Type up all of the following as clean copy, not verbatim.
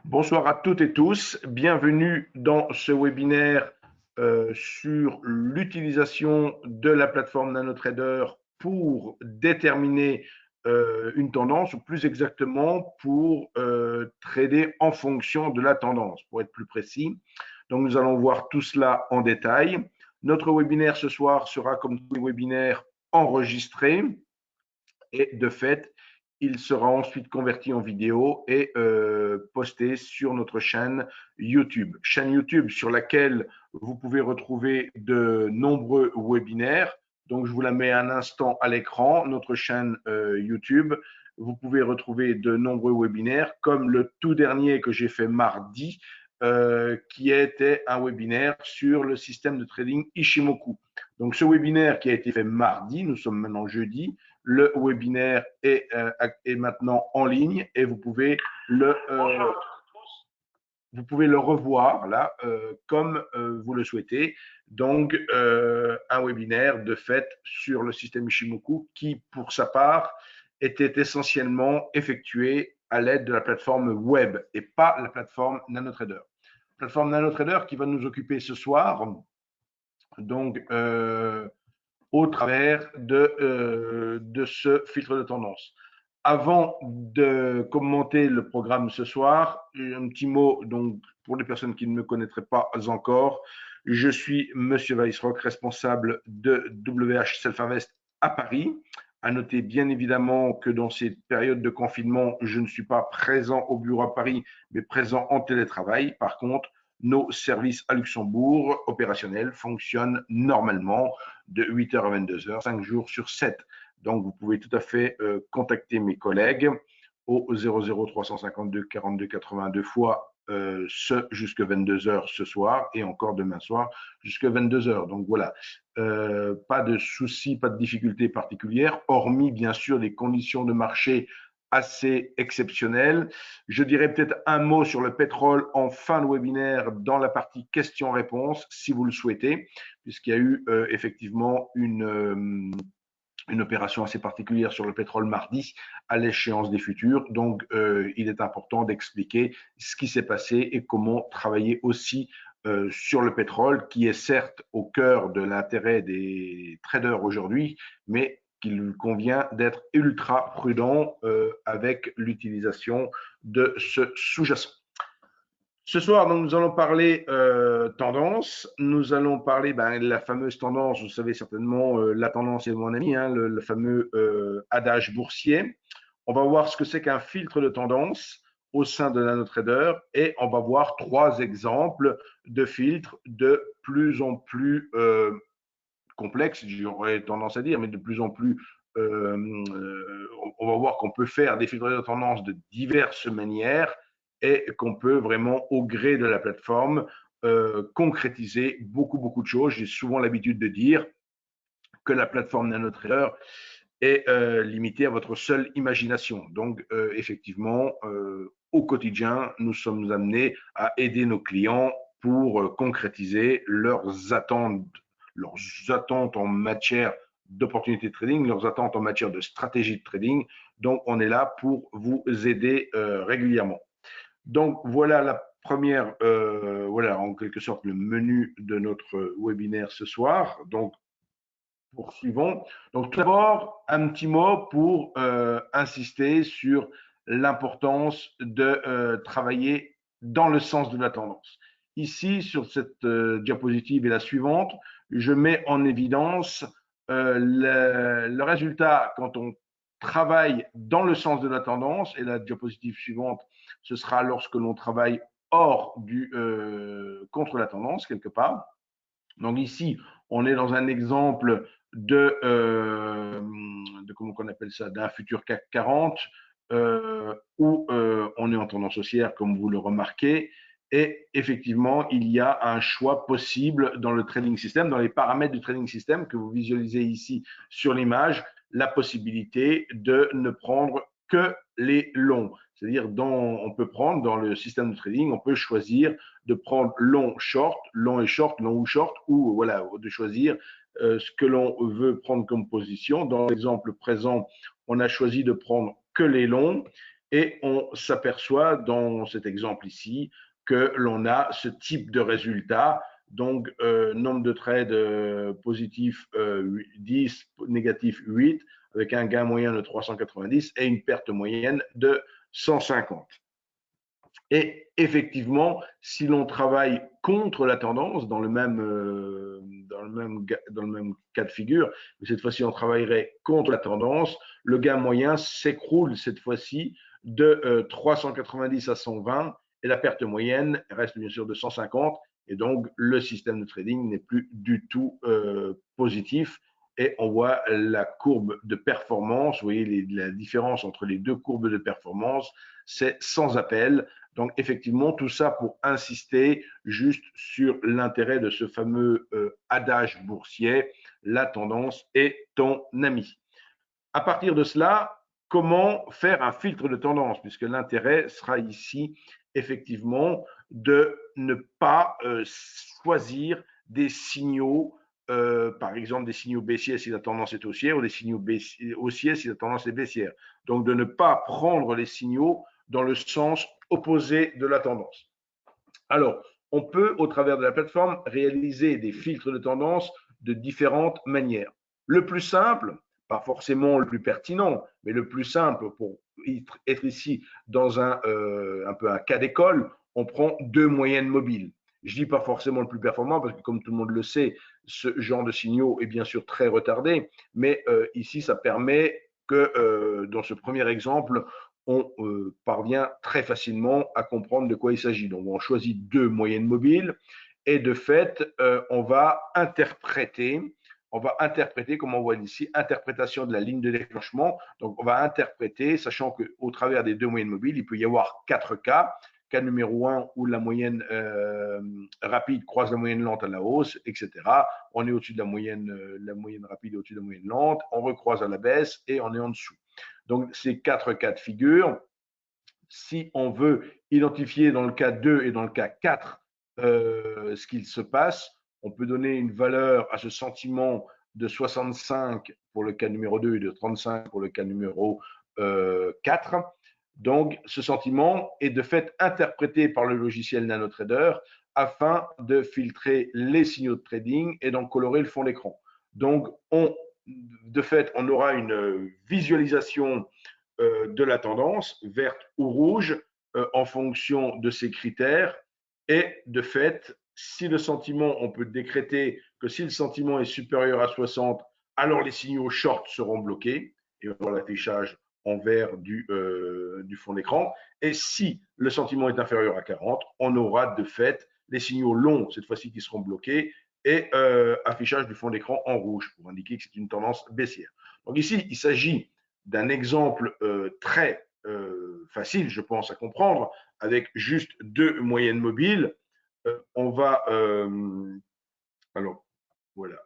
Bonsoir à toutes et tous, bienvenue dans ce webinaire sur l'utilisation de la plateforme NanoTrader pour déterminer une tendance, ou plus exactement pour trader en fonction de la tendance, pour être plus précis. Donc nous allons voir tout cela en détail. Notre webinaire ce soir sera, comme tous les webinaires, enregistré et de fait, il sera ensuite converti en vidéo et posté sur notre chaîne YouTube. Chaîne YouTube sur laquelle vous pouvez retrouver de nombreux webinaires. Donc, je vous la mets un instant à l'écran, notre chaîne YouTube. Vous pouvez retrouver de nombreux webinaires, comme le tout dernier que j'ai fait mardi, qui était un webinaire sur le système de trading Ishimoku. Donc, ce webinaire qui a été fait mardi, nous sommes maintenant jeudi, le webinaire est maintenant en ligne et vous pouvez le revoir là comme vous le souhaitez. Donc, un webinaire de fait sur le système Ishimoku qui, pour sa part, était essentiellement effectué à l'aide de la plateforme web et pas la plateforme NanoTrader. Plateforme NanoTrader qui va nous occuper ce soir. Donc, au travers de ce filtre de tendance. Avant de commenter le programme ce soir, un petit mot donc pour les personnes qui ne me connaîtraient pas encore. Je suis Monsieur Weissrock, responsable de WH Self-Invest à Paris. À noter bien évidemment que dans ces périodes de confinement, je ne suis pas présent au bureau à Paris, mais présent en télétravail. Par contre, nos services à Luxembourg opérationnels fonctionnent normalement de 8h à 22h, 5 jours sur 7. Donc, vous pouvez tout à fait contacter mes collègues au 00 352 42 82 fois ce jusqu'à 22h ce soir et encore demain soir jusqu'à 22h. Donc voilà, pas de soucis, pas de difficultés particulières, hormis bien sûr des conditions de marché assez exceptionnelles. Je dirais peut-être un mot sur le pétrole en fin de webinaire dans la partie questions-réponses, si vous le souhaitez, puisqu'il y a eu effectivement une opération assez particulière sur le pétrole mardi à l'échéance des futurs. Donc, il est important d'expliquer ce qui s'est passé et comment travailler aussi sur le pétrole, qui est certes au cœur de l'intérêt des traders aujourd'hui, mais qu'il convient d'être ultra prudent avec l'utilisation de ce sous-jacent. Ce soir, donc, nous allons parler tendance. Nous allons parler de la fameuse tendance, vous savez certainement, la tendance est mon ami, hein, le fameux adage boursier. On va voir ce que c'est qu'un filtre de tendance au sein de NanoTrader et on va voir trois exemples de filtres de plus en plus complexes, j'aurais tendance à dire, mais de plus en plus on va voir qu'on peut faire des filtres de tendance de diverses manières et qu'on peut vraiment, au gré de la plateforme, concrétiser beaucoup de choses. J'ai souvent l'habitude de dire que la plateforme NanoTrader est limitée à votre seule imagination. Donc, effectivement, au quotidien, nous sommes amenés à aider nos clients pour concrétiser leurs attentes en matière d'opportunités de trading, leurs attentes en matière de stratégie de trading. Donc, on est là pour vous aider régulièrement. Donc, voilà la première, voilà en quelque sorte le menu de notre webinaire ce soir. Donc, poursuivons. Donc, tout d'abord, un petit mot pour insister sur l'importance de travailler dans le sens de la tendance. Ici, sur cette diapositive et la suivante, je mets en évidence le résultat quand on travaille dans le sens de la tendance, et la diapositive suivante, ce sera lorsque l'on travaille hors du contre la tendance, quelque part. Donc ici, on est dans un exemple de comment on appelle ça, d'un futur CAC 40 où on est en tendance haussière, comme vous le remarquez. Et effectivement, il y a un choix possible dans le trading system, dans les paramètres du trading system que vous visualisez ici sur l'image, la possibilité de ne prendre que les longs. C'est-à-dire, on peut prendre dans le système de trading, on peut choisir de prendre long, short, long et short, long ou short, ou voilà, de choisir ce que l'on veut prendre comme position. Dans l'exemple présent, on a choisi de prendre que les longs. Et on s'aperçoit dans cet exemple ici que l'on a ce type de résultat. Donc, nombre de trades positif 10, négatif 8, avec un gain moyen de 390 et une perte moyenne de 150. Et effectivement, si l'on travaille contre la tendance dans le même cas de figure, mais cette fois-ci on travaillerait contre la tendance, le gain moyen s'écroule cette fois-ci de 390 à 120 et la perte moyenne reste bien sûr de 150 et donc le système de trading n'est plus du tout positif et on voit la courbe de performance, vous voyez la différence entre les deux courbes de performance, c'est sans appel. Donc, effectivement, tout ça pour insister juste sur l'intérêt de ce fameux adage boursier, la tendance est ton ami. À partir de cela, comment faire un filtre de tendance, puisque l'intérêt sera ici effectivement de ne pas choisir des signaux, par exemple des signaux baissiers si la tendance est haussière ou des signaux haussiers si la tendance est baissière. Donc de ne pas prendre les signaux dans le sens opposé de la tendance. Alors, on peut, au travers de la plateforme, réaliser des filtres de tendance de différentes manières. Le plus simple, pas forcément le plus pertinent, mais le plus simple pour être ici dans un peu un cas d'école, on prend deux moyennes mobiles. Je dis pas forcément le plus performant parce que comme tout le monde le sait, ce genre de signaux est bien sûr très retardé, mais ici ça permet que dans ce premier exemple, on parvient très facilement à comprendre de quoi il s'agit. Donc, on choisit deux moyennes mobiles et de fait, on va interpréter, comme on voit ici, interprétation de la ligne de déclenchement. Donc, on va interpréter, sachant qu'au travers des deux moyennes mobiles, il peut y avoir quatre cas. Cas numéro 1 où la moyenne rapide croise la moyenne lente à la hausse, etc. On est au-dessus de la moyenne rapide et au-dessus de la moyenne lente, on recroise à la baisse et on est en dessous. Donc, ces quatre cas de figure, si on veut identifier dans le cas 2 et dans le cas 4 ce qu'il se passe, on peut donner une valeur à ce sentiment de 65 pour le cas numéro 2 et de 35 pour le cas numéro 4. Donc, ce sentiment est de fait interprété par le logiciel NanoTrader afin de filtrer les signaux de trading et d'en colorer le fond d'écran. Donc, de fait, on aura une visualisation de la tendance, verte ou rouge, en fonction de ces critères. Et de fait, si le sentiment, on peut décréter que si le sentiment est supérieur à 60, alors les signaux short seront bloqués et on aura l'affichage en vert du fond d'écran. Et si le sentiment est inférieur à 40, on aura de fait les signaux longs, cette fois-ci, qui seront bloqués et affichage du fond d'écran en rouge pour indiquer que c'est une tendance baissière. Donc ici, il s'agit d'un exemple très facile, je pense, à comprendre, avec juste deux moyennes mobiles. On va, alors, voilà,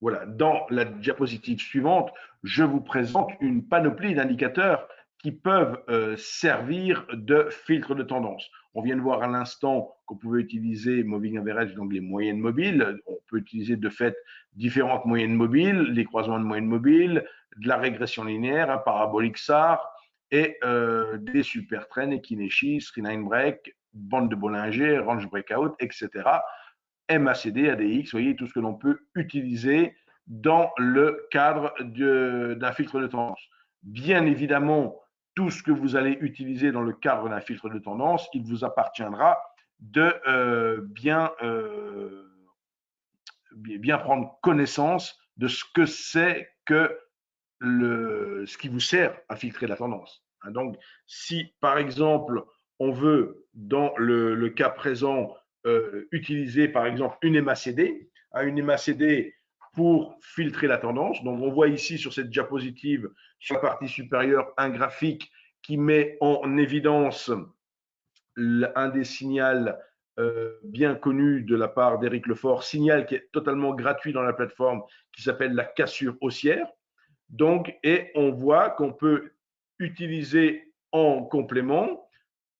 voilà, dans la diapositive suivante, je vous présente une panoplie d'indicateurs qui peuvent servir de filtre de tendance. On vient de voir à l'instant qu'on pouvait utiliser Moving Average, donc les moyennes mobiles. On peut utiliser de fait différentes moyennes mobiles, les croisements de moyennes mobiles, de la régression linéaire, un parabolique SAR et des super trends, Ekineshi, Trendline Break, bande de Bollinger, range breakout, etc. MACD, ADX, vous voyez tout ce que l'on peut utiliser dans le cadre d'un filtre de tendance. Bien évidemment, tout ce que vous allez utiliser dans le cadre d'un filtre de tendance, il vous appartiendra de bien prendre connaissance de ce que c'est que ce qui vous sert à filtrer la tendance. Donc, si par exemple, on veut, dans le cas présent, utiliser par exemple une MACD, une MACD pour filtrer la tendance. Donc, on voit ici sur cette diapositive, sur la partie supérieure, un graphique qui met en évidence un des signaux bien connus de la part d'Éric Lefort, signal qui est totalement gratuit dans la plateforme, qui s'appelle la cassure haussière. Donc, et on voit qu'on peut utiliser en complément,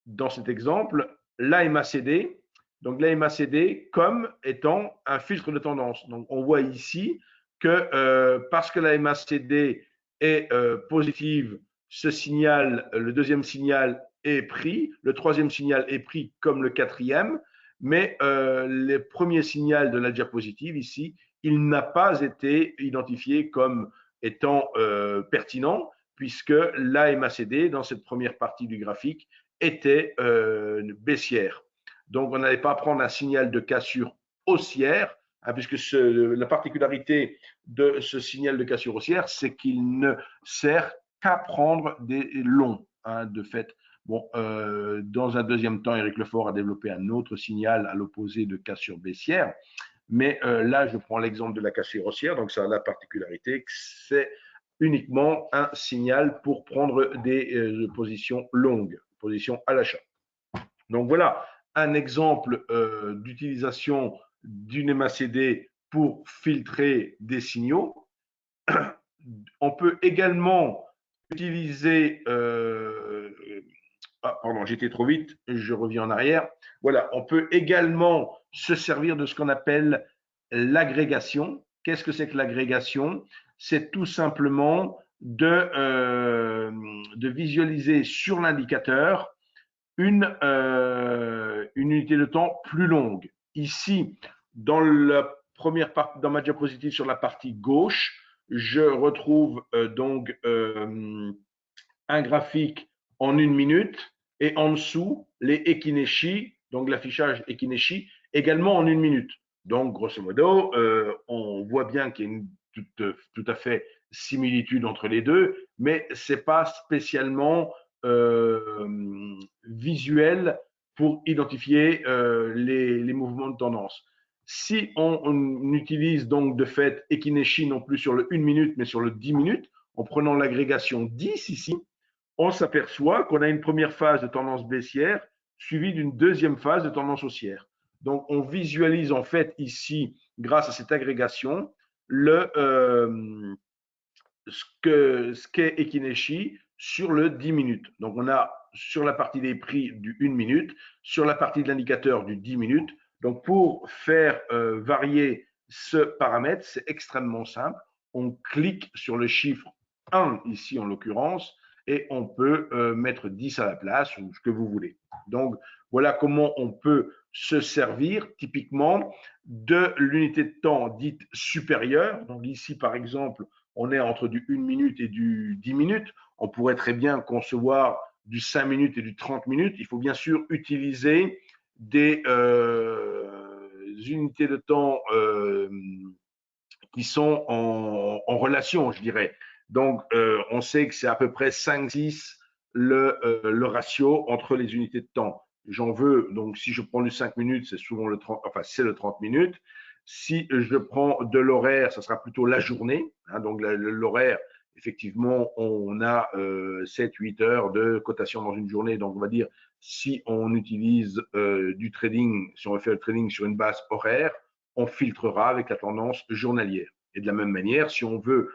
dans cet exemple, l'AMACD. Donc, l'AMACD comme étant un filtre de tendance. Donc, on voit ici que parce que l'AMACD est positive ce signal, le deuxième signal est pris, le troisième signal est pris comme le quatrième, mais le premier signal de la diapositive ici, il n'a pas été identifié comme étant pertinent, puisque l'AMACD, dans cette première partie du graphique, était baissière. Donc, on n'allait pas prendre un signal de cassure haussière, hein, puisque la particularité de ce signal de cassure haussière, c'est qu'il ne sert qu'à prendre des longs, hein, de fait. Bon, dans un deuxième temps, Éric Lefort a développé un autre signal à l'opposé de cassure baissière. Mais là, je prends l'exemple de la cassure haussière, donc ça a la particularité que c'est uniquement un signal pour prendre des positions longues, positions à l'achat. Donc voilà un exemple d'utilisation d'une MACD pour filtrer des signaux. On peut également utiliser pardon, j'étais trop vite, je reviens en arrière. Voilà, on peut également se servir de ce qu'on appelle l'agrégation. Qu'est-ce que c'est que l'agrégation? C'est tout simplement de visualiser sur l'indicateur une unité de temps plus longue. Ici, dans la première partie, dans ma diapositive sur la partie gauche, je retrouve donc un graphique en 1 minute et en dessous les Ekineshi, donc l'affichage Ekineshi, également en 1 minute. Donc, grosso modo, on voit bien qu'il y a une tout à fait similitude entre les deux, mais ce n'est pas spécialement visuel pour identifier les mouvements de tendance. Si on utilise donc de fait Ekineshi non plus sur le 1 minute, mais sur le 10 minutes, en prenant l'agrégation 10 ici, on s'aperçoit qu'on a une première phase de tendance baissière suivie d'une deuxième phase de tendance haussière. Donc, on visualise en fait ici, grâce à cette agrégation, ce qu'est Ekineshi sur le 10 minutes. Donc, on a sur la partie des prix du 1 minute, sur la partie de l'indicateur du 10 minutes. Donc, pour faire varier ce paramètre, c'est extrêmement simple. On clique sur le chiffre 1, ici en l'occurrence, et on peut mettre 10 à la place ou ce que vous voulez. Donc, voilà comment on peut se servir typiquement de l'unité de temps dite supérieure. Donc, ici, par exemple, on est entre du 1 minute et du 10 minutes. On pourrait très bien concevoir du 5 minutes et du 30 minutes. Il faut bien sûr utiliser des unités de temps qui sont en relation, je dirais. Donc, on sait que c'est à peu près 5-6 le ratio entre les unités de temps. J'en veux, donc si je prends du 5 minutes, c'est souvent le 30, enfin c'est le 30 minutes. Si je prends de l'horaire, ça sera plutôt la journée. Hein, donc l'horaire, effectivement, on a 7-8 heures de cotation dans une journée. Donc on va dire, si on utilise du trading, si on fait le trading sur une base horaire, on filtrera avec la tendance journalière. Et de la même manière, si on veut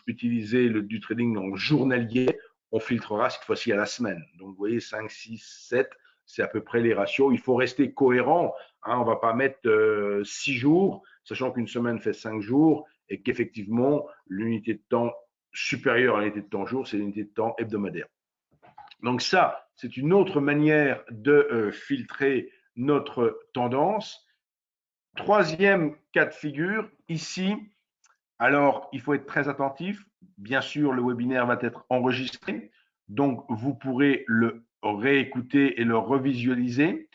utiliser du trading en journalier, on filtrera cette fois-ci à la semaine. Donc, vous voyez, 5, 6, 7, c'est à peu près les ratios. Il faut rester cohérent. Hein, on ne va pas mettre 6 jours, sachant qu'une semaine fait 5 jours et qu'effectivement, l'unité de temps supérieure à l'unité de temps jour, c'est l'unité de temps hebdomadaire. Donc ça, c'est une autre manière de filtrer notre tendance. Troisième cas de figure, ici, alors il faut être très attentif. Bien sûr, le webinaire va être enregistré, donc vous pourrez le réécouter et le revisualiser.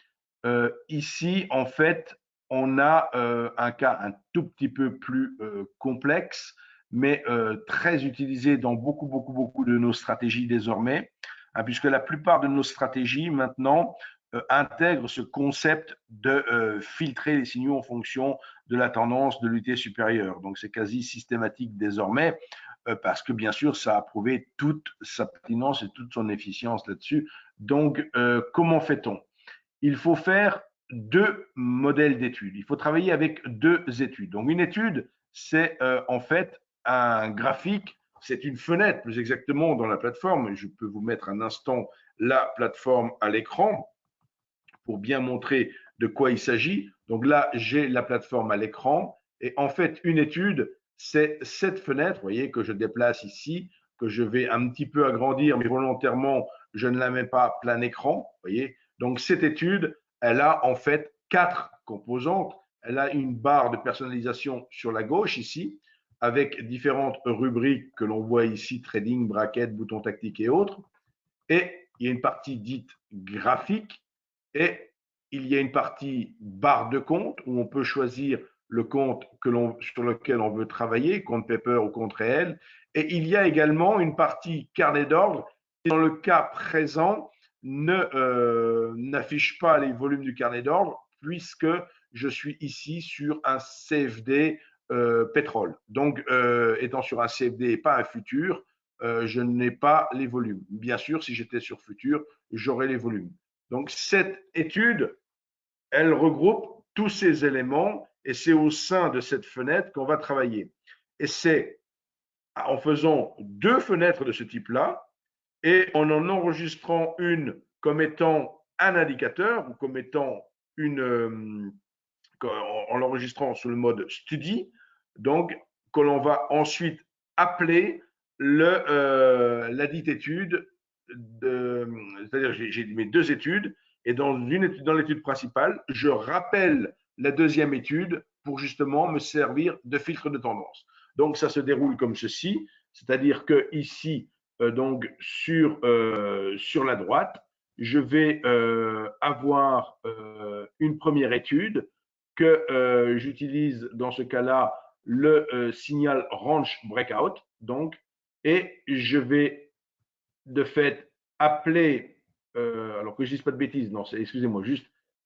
Ici, en fait, on a un cas un tout petit peu plus complexe, mais très utilisé dans beaucoup de nos stratégies désormais, hein, puisque la plupart de nos stratégies maintenant intègrent ce concept de filtrer les signaux en fonction de la tendance de l'unité supérieure. Donc, c'est quasi systématique désormais, parce que bien sûr, ça a prouvé toute sa pertinence et toute son efficience là-dessus. Donc, comment fait-on? Il faut faire deux modèles d'études. Il faut travailler avec deux études. Donc, une étude, c'est en fait un graphique, c'est une fenêtre plus exactement dans la plateforme. Je peux vous mettre un instant la plateforme à l'écran pour bien montrer de quoi il s'agit. Donc là, j'ai la plateforme à l'écran et en fait, une étude, c'est cette fenêtre, vous voyez, que je déplace ici, que je vais un petit peu agrandir, mais volontairement, je ne la mets pas plein écran. Voyez. Donc, cette étude, elle a en fait 4 composantes. Elle a une barre de personnalisation sur la gauche ici, avec différentes rubriques que l'on voit ici, trading, bracket, boutons tactiques et autres. Et il y a une partie dite graphique et il y a une partie barre de compte où on peut choisir le compte sur lequel on veut travailler, compte paper ou compte réel. Et il y a également une partie carnet d'ordre qui, dans le cas présent, n'affiche pas les volumes du carnet d'ordre puisque je suis ici sur un CFD pétrole. Donc, étant sur un CFD et pas un futur, je n'ai pas les volumes. Bien sûr, si j'étais sur futur, j'aurais les volumes. Donc, cette étude, elle regroupe tous ces éléments et c'est au sein de cette fenêtre qu'on va travailler. Et c'est en faisant 2 fenêtres de ce type-là et en enregistrant une comme étant un indicateur ou comme étant en l'enregistrant sur le mode study, donc que l'on va ensuite appeler la dite étude, c'est-à-dire j'ai mes 2 études et dans l'étude principale, je rappelle la deuxième étude pour justement me servir de filtre de tendance. Donc ça se déroule comme ceci, c'est-à-dire que ici, donc sur la droite, je vais avoir une première étude que j'utilise dans ce cas-là le signal range breakout, donc, et je vais de fait appeler, alors que je ne dise pas de bêtises, non, excusez-moi,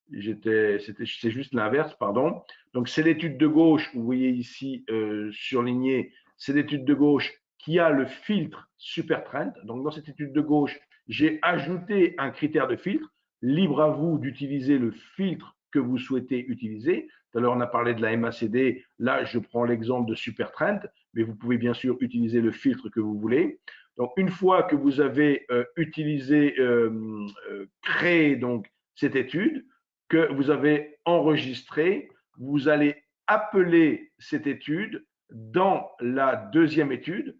c'est juste l'inverse, pardon. Donc c'est l'étude de gauche, vous voyez ici surligné, c'est l'étude de gauche qui a le filtre super trend. Donc dans cette étude de gauche, j'ai ajouté un critère de filtre. Libre à vous d'utiliser le filtre que vous souhaitez utiliser. Tout à l'heure, on a parlé de la MACD. Là, je prends l'exemple de super trend, mais vous pouvez bien sûr utiliser le filtre que vous voulez. Donc, une fois que vous avez créé donc cette étude, que vous avez enregistrée, vous allez appeler cette étude dans la deuxième étude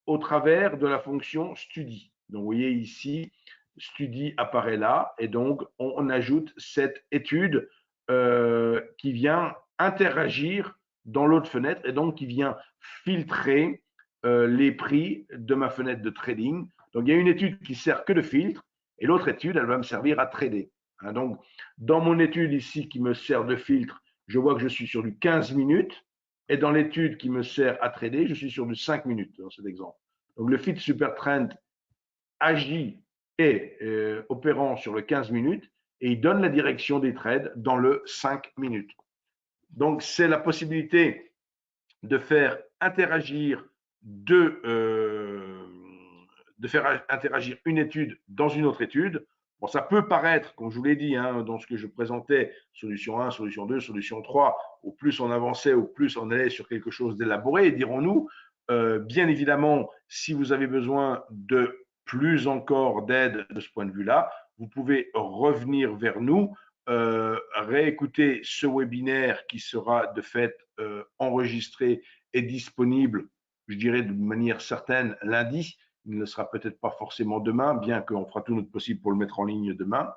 au travers de la fonction study. Donc, vous voyez ici, study apparaît là, et donc on ajoute cette étude qui vient interagir dans l'autre fenêtre et donc qui vient filtrer les prix de ma fenêtre de trading. Donc, il y a une étude qui sert que de filtre et l'autre étude, elle va me servir à trader. Hein, donc, dans mon étude ici qui me sert de filtre, je vois que je suis sur du 15 minutes et dans l'étude qui me sert à trader, je suis sur du 5 minutes dans cet exemple. Donc, le filtre super trend agit et opérant sur le 15 minutes et il donne la direction des trades dans le 5 minutes. Donc, c'est la possibilité de faire interagir une étude dans une autre étude. Bon, ça peut paraître, comme je vous l'ai dit, hein, dans ce que je présentais, solution 1, solution 2, solution 3, au plus on avançait, au plus on allait sur quelque chose d'élaboré, dirons-nous. Bien évidemment, si vous avez besoin de plus encore d'aide de ce point de vue-là, vous pouvez revenir vers nous, réécouter ce webinaire qui sera de fait enregistré et disponible, je dirais de manière certaine, lundi. Il ne sera peut-être pas forcément demain, bien qu'on fera tout notre possible pour le mettre en ligne demain.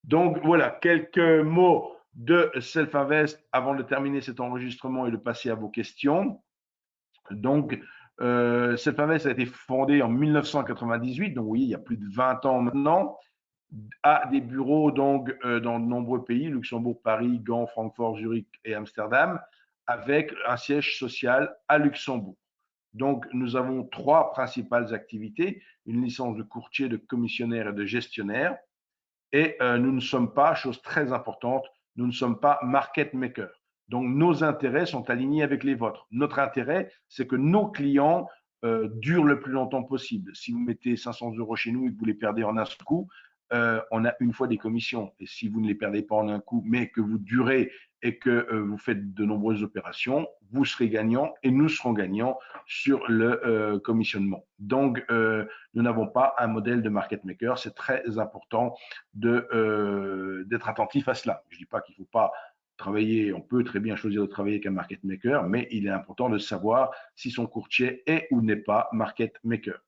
Donc voilà, quelques mots de Self-Invest avant de terminer cet enregistrement et de passer à vos questions. Donc, Self-Invest a été fondé en 1998, donc oui, il y a plus de 20 ans maintenant, a des bureaux donc dans de nombreux pays, Luxembourg, Paris, Gand, Francfort, Zurich et Amsterdam, avec un siège social à Luxembourg. Donc, nous avons 3 principales activités, une licence de courtier, de commissionnaire et de gestionnaire. Et nous ne sommes pas, chose très importante, nous ne sommes pas market maker. Donc, nos intérêts sont alignés avec les vôtres. Notre intérêt, c'est que nos clients durent le plus longtemps possible. Si vous mettez 500 € chez nous et que vous les perdez en un coup, on a une fois des commissions. Et si vous ne les perdez pas en un coup, mais que vous durez et que vous faites de nombreuses opérations, vous serez gagnant et nous serons gagnants sur le commissionnement. Donc, nous n'avons pas un modèle de market maker. C'est très important d'être attentif à cela. Je ne dis pas qu'il ne faut pas travailler, on peut très bien choisir de travailler avec un market maker, mais il est important de savoir si son courtier est ou n'est pas market maker.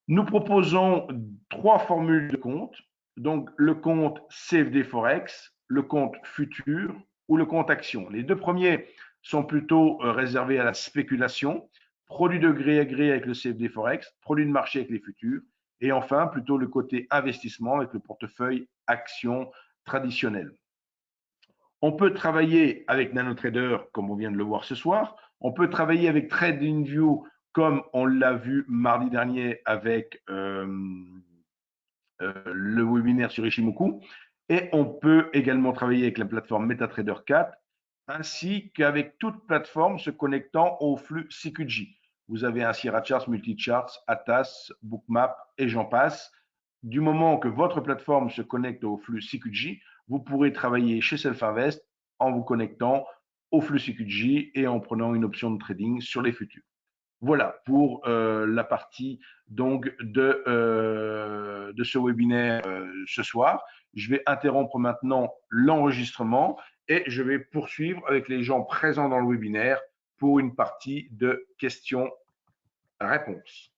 Nous proposons 3 formules de compte. Donc, le compte CFD Forex, le compte futur ou le compte action. Les 2 premiers sont plutôt réservés à la spéculation, produits de gré à gré avec le CFD Forex, produits de marché avec les futurs, et enfin plutôt le côté investissement avec le portefeuille action traditionnel. On peut travailler avec NanoTrader comme on vient de le voir ce soir. On peut travailler avec TradingView comme on l'a vu mardi dernier avec le webinaire sur Ishimoku. Et on peut également travailler avec la plateforme MetaTrader 4 ainsi qu'avec toute plateforme se connectant au flux CQG. Vous avez ainsi Sierra Multicharts, Atas, Bookmap et j'en passe. Du moment que votre plateforme se connecte au flux CQG, vous pourrez travailler chez Self-Invest en vous connectant au flux CQG et en prenant une option de trading sur les futurs. Voilà pour la partie donc de ce webinaire ce soir. Je vais interrompre maintenant l'enregistrement et je vais poursuivre avec les gens présents dans le webinaire pour une partie de questions-réponses.